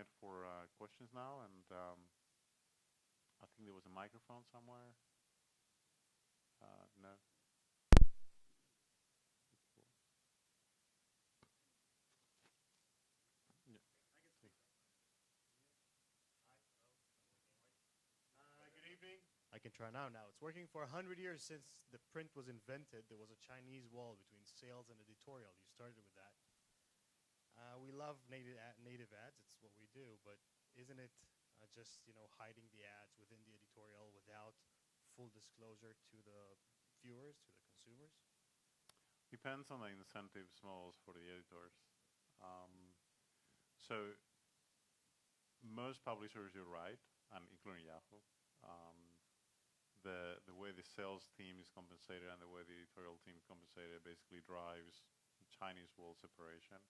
it for questions now, and I think there was a microphone somewhere. No. Yeah. Good evening. I can try now. Now it's working for 100 years since the print was invented. There was a Chinese wall between sales and editorial. You started with that. We love native ads. It's what we do. But isn't it just hiding the ads within the editorial without full disclosure to the viewers, to the consumers? Depends on the incentives models for the editors. So most publishers, you're right, and including Yahoo. The way the sales team is compensated and the way the editorial team is compensated basically drives Chinese wall separation.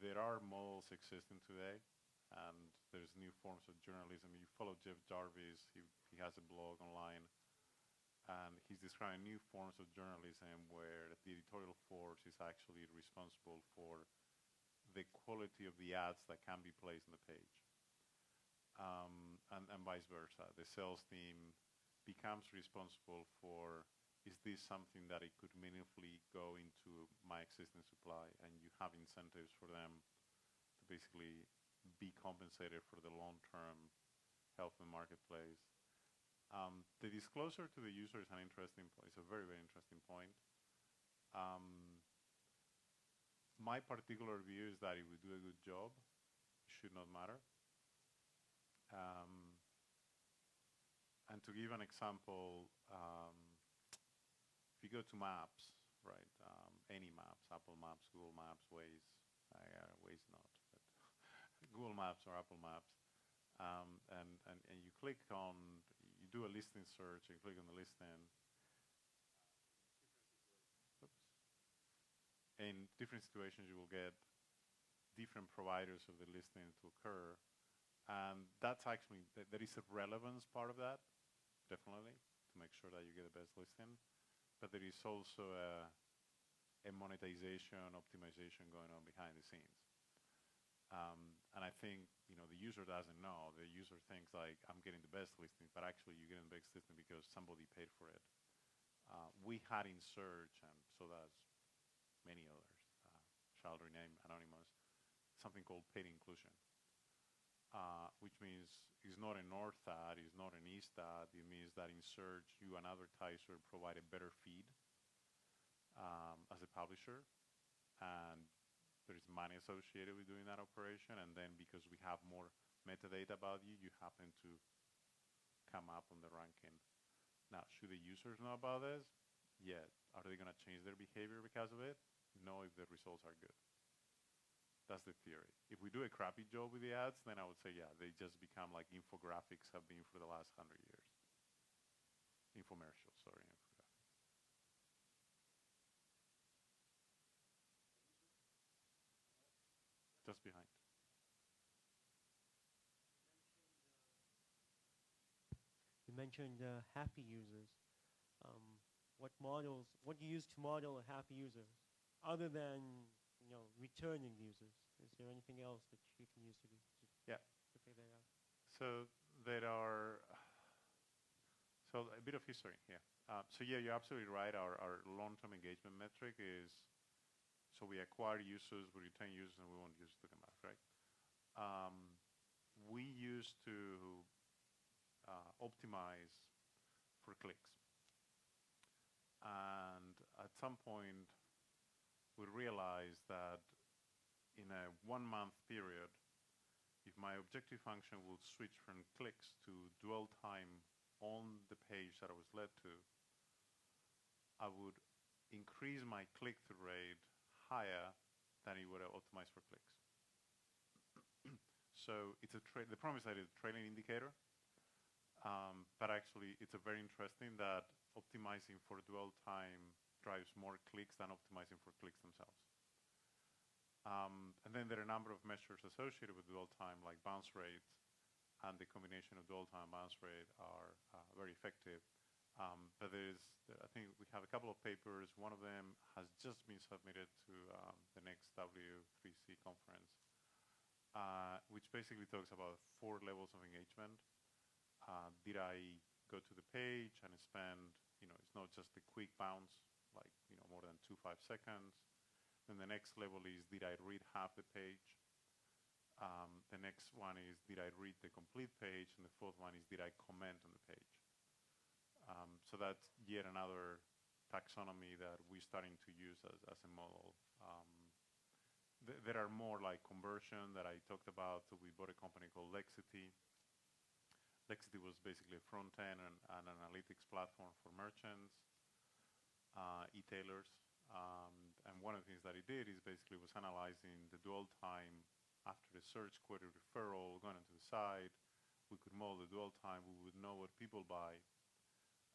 There are models existing today, and there's new forms of journalism. You follow Jeff Jarvis, he has a blog online, and he's describing new forms of journalism where the editorial force is actually responsible for the quality of the ads that can be placed on the page. And vice versa. The sales team becomes responsible for, is this something that it could meaningfully go into my existing supply? And you have incentives for them to basically be compensated for the long-term health of the marketplace. The disclosure to the user is an interesting point. It's a very, very interesting point. My particular view is that if we do a good job, it should not matter. And to give an example, if you go to maps, right, any maps, Apple Maps, Google Maps, Waze, Waze not, but Google Maps or Apple Maps, and you click on, you do a listing search, and click on the listing. Oops. In different situations, you will get different providers of the listing to occur. And that's actually, there is a relevance part of that, definitely, to make sure that you get the best listing. But there is also a monetization, optimization going on behind the scenes. And I think, the user doesn't know. The user thinks like, I'm getting the best listing, but actually you're getting the best listing because somebody paid for it. We had in search, and so does many others, shall rename anonymous, something called paid inclusion. Which means it's not a north ad, it's not an east ad. It means that in search, you, an advertiser, provide a better feed as a publisher, and there's money associated with doing that operation. And then because we have more metadata about you, you happen to come up on the ranking. Now, should the users know about this? Yeah. Are they going to change their behavior because of it? No, if the results are good. That's the theory. If we do a crappy job with the ads, then I would say, yeah, they just become like infographics have been for the last 100 years. Infomercials, sorry. Just behind. You mentioned happy users. What do you use to model a happy user, other than returning users? Is there anything else that you can use to Yeah. to figure that out? So there are, so a bit of history here. So yeah, you're absolutely right. Our long-term engagement metric is, so we acquire users, we retain users, and we want users to come back, right? We used to optimize for clicks. And at some point, we realized that in a 1 month period, if my objective function would switch from clicks to dwell time on the page that I was led to, I would increase my click-through rate higher than it would have optimized for clicks. So it's the promise that it's a trailing indicator, but actually it's a very interesting that optimizing for dwell time drives more clicks than optimizing for clicks themselves. And then there are a number of measures associated with dwell time, like bounce rate, and the combination of dwell time and bounce rate are very effective. But I think we have a couple of papers. One of them has just been submitted to the next W3C conference, which basically talks about 4 levels of engagement. Did I go to the page and spend, it's not just a quick bounce, like, more than 5 seconds. Then the next level is, did I read half the page? The next one is, did I read the complete page? And the fourth one is, did I comment on the page? So that's yet another taxonomy that we're starting to use as a model. There are more like conversion that I talked about. So we bought a company called Lexity. Lexity was basically a front end and an analytics platform for merchants, e-tailers. And one of the things that it did is basically was analyzing the dwell time after the search query referral going into the site. We could model the dwell time. We would know what people buy.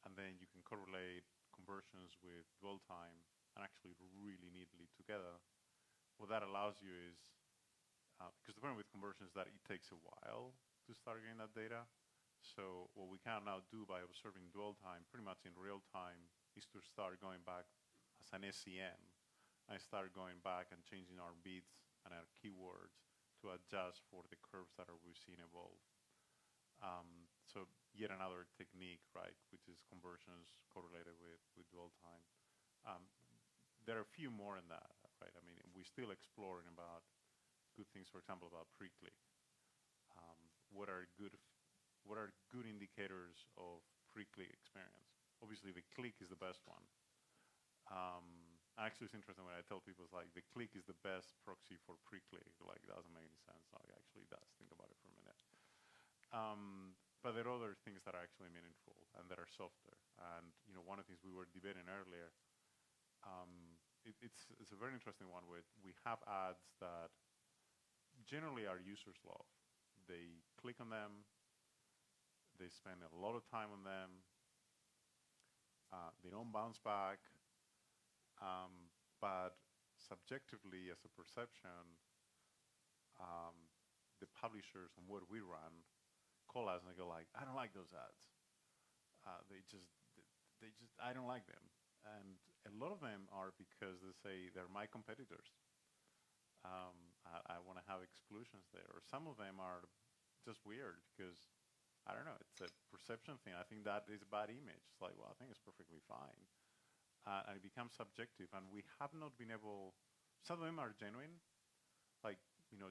And then you can correlate conversions with dwell time and actually really neatly together. What that allows you is, because the problem with conversions is that it takes a while to start getting that data. So what we can now do by observing dwell time pretty much in real time is to start going back as an SEM and start going back and changing our bits and our keywords to adjust for the curves that we're seeing evolve. So yet another technique, right, which is conversions correlated with dwell time. There are a few more in that, right? I mean, we're still exploring about good things, for example, about pre-click. What are good indicators of pre-click experience? Obviously, the click is the best one. Actually, it's interesting when I tell people, it's like the click is the best proxy for pre-click. Like, it doesn't make any sense. Like, actually, it does. Think about it for a minute. But there are other things that are actually meaningful and that are softer. And one of the things we were debating earlier, it's a very interesting one where we have ads that generally our users love. They click on them. They spend a lot of time on them. They don't bounce back. But subjectively, as a perception, the publishers and what we run call us and they go like, I don't like those ads. I don't like them. And a lot of them are because they say they're my competitors. I want to have exclusions there. Or some of them are just weird because, I don't know, it's a perception thing. I think that is a bad image. It's like, well, I think it's perfectly fine. And it becomes subjective. And we have not been able, some of them are genuine. Like,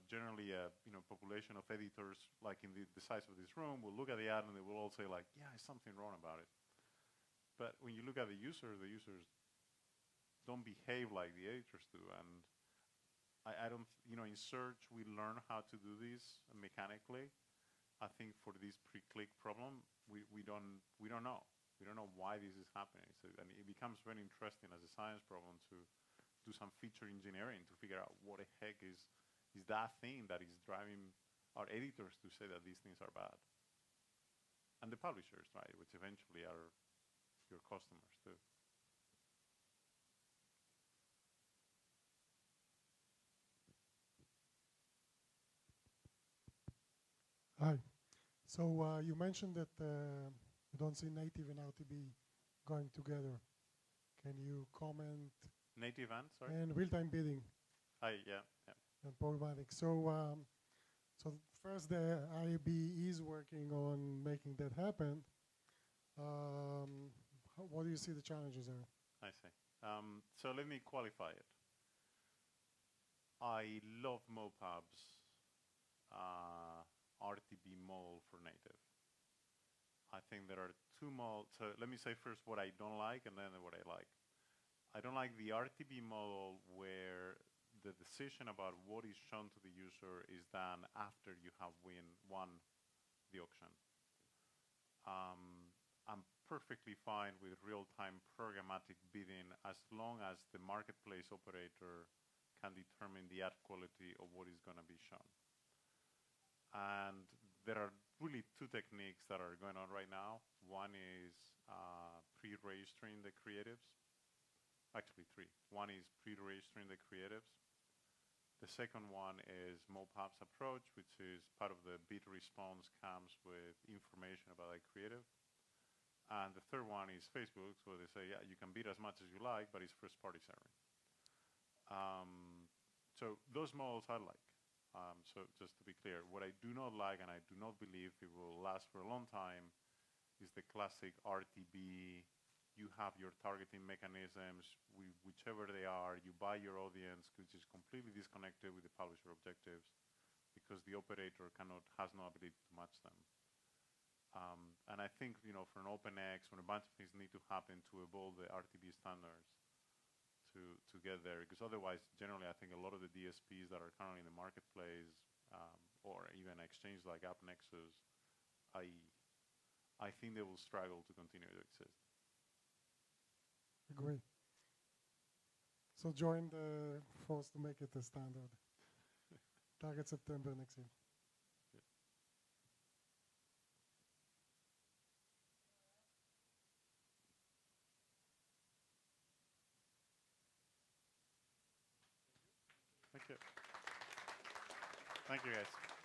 generally a population of editors, like in the size of this room, will look at the ad and they will all say like, yeah, there's something wrong about it. But when you look at the users don't behave like the editors do. And I don't, in search, we learn how to do this mechanically. I think for this pre-click problem, we don't know. We don't know why this is happening. So, and it becomes very interesting as a science problem to do some feature engineering to figure out what the heck is that thing that is driving our editors to say that these things are bad. And the publishers, right, which eventually are your customers too. Hi. So you mentioned that you don't see native and RTB going together. Can you comment? Native and, sorry? And real-time bidding. Yeah. And programmatic. So first, the IAB is working on making that happen. What do you see the challenges there? I see. So let me qualify it. I love Mopub's RTB model for native. I think there are two models. So let me say first what I don't like and then what I like. I don't like the RTB model where the decision about what is shown to the user is done after you have won the auction. I'm perfectly fine with real-time programmatic bidding as long as the marketplace operator can determine the ad quality of what is going to be shown. And there are really two techniques that are going on right now. One is pre-registering the creatives. Actually, three. One is pre-registering the creatives. The second one is Mopub's approach, which is part of the bid response comes with information about a creative. And the third one is Facebook's, where they say, yeah, you can bid as much as you like, but it's first-party sharing. So those models I like. So just to be clear, what I do not like and I do not believe it will last for a long time is the classic RTB. You have your targeting mechanisms, whichever they are, you buy your audience, which is completely disconnected with the publisher objectives because the operator has no ability to match them. And I think, for an OpenX, when a bunch of things need to happen to evolve the RTB standards to get there, because otherwise, generally, I think a lot of the DSPs that are currently in the marketplace, or even exchanges like AppNexus, I think they will struggle to continue to exist. Agree. So join the force to make it a standard. Target September next year. Thank you. Thank you, guys.